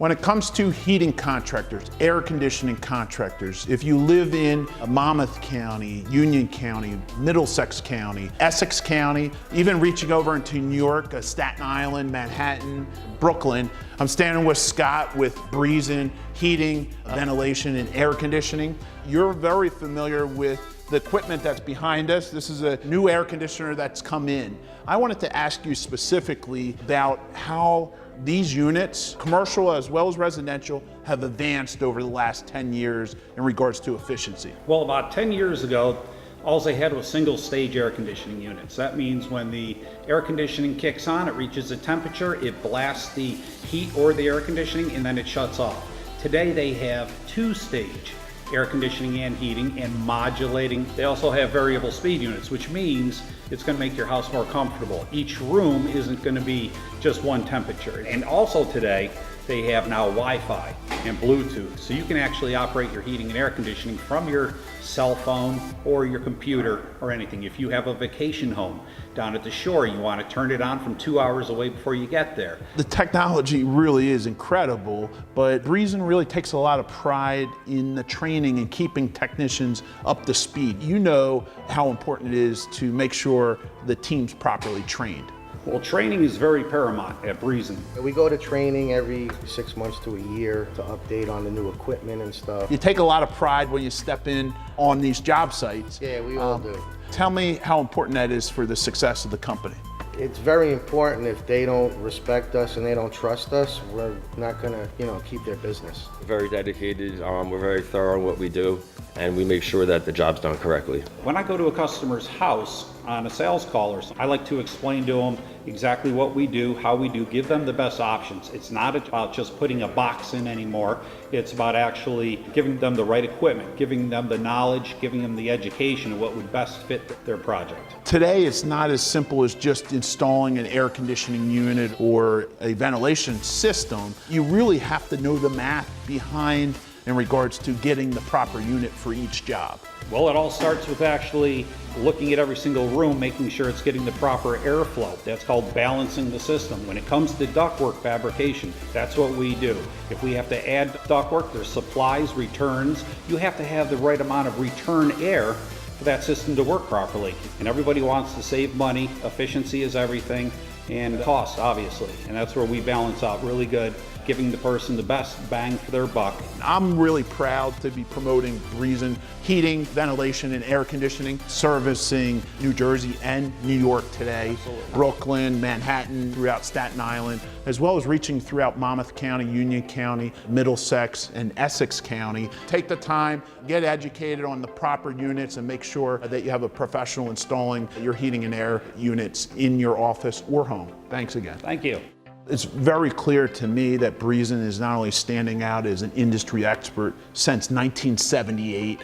When it comes to heating contractors, air conditioning contractors, if you live in Monmouth County, Union County, Middlesex County, Essex County, even reaching over into New York, Staten Island, Manhattan, Brooklyn, I'm standing with Scott with Breezin Heating, Ventilation, and Air Conditioning. You're very familiar with the equipment that's behind us. This is a new air conditioner that's come in. I wanted to ask you specifically about how these units, commercial as well as residential, have advanced over the last 10 years in regards to efficiency. Well, about 10 years ago, all they had was single stage air conditioning units. That means when the air conditioning kicks on, it reaches a temperature, it blasts the heat or the air conditioning, and then it shuts off. Today they have two-stage air conditioning and heating and modulating. They also have variable speed units, which means it's going to make your house more comfortable. Each room isn't going to be just one temperature. And also today, they have now Wi-Fi and Bluetooth. So you can actually operate your heating and air conditioning from your cell phone or your computer or anything. If you have a vacation home down at the shore, you want to turn it on from 2 hours away before you get there. The technology really is incredible, but Breezin really takes a lot of pride in the training and keeping technicians up to speed. You know how important it is to make sure the team's properly trained. Well, training is very paramount at Breezin. We go to training every 6 months to a year to update on the new equipment and stuff. You take a lot of pride when you step in on these job sites. Yeah, we all do. Tell me how important that is for the success of the company. It's very important. If they don't respect us and they don't trust us, we're not gonna, keep their business. Very dedicated, we're very thorough in what we do, and we make sure that the job's done correctly. When I go to a customer's house on a sales call or something, I like to explain to them exactly what we do, how we do, give them the best options. It's not about just putting a box in anymore. It's about actually giving them the right equipment, giving them the knowledge, giving them the education of what would best fit their project. Today, it's not as simple as just installing an air conditioning unit or a ventilation system. You really have to know the math behind in regards to getting the proper unit for each job. Well, it all starts with actually looking at every single room, making sure it's getting the proper airflow. That's called balancing the system. When it comes to ductwork fabrication, that's what we do. If we have to add ductwork, there's supplies, returns. You have to have the right amount of return air for that system to work properly. And everybody wants to save money. Efficiency is everything, and cost, obviously. And that's where we balance out really good, giving the person the best bang for their buck. I'm really proud to be promoting Breezin Heating, Ventilation, and Air Conditioning, servicing New Jersey and New York today, Brooklyn, Manhattan, throughout Staten Island, as well as reaching throughout Monmouth County, Union County, Middlesex, and Essex County. Take the time, get educated on the proper units, and make sure that you have a professional installing your heating and air units in your office or home. Thanks again. Thank you. It's very clear to me that Breezin is not only standing out as an industry expert since 1978,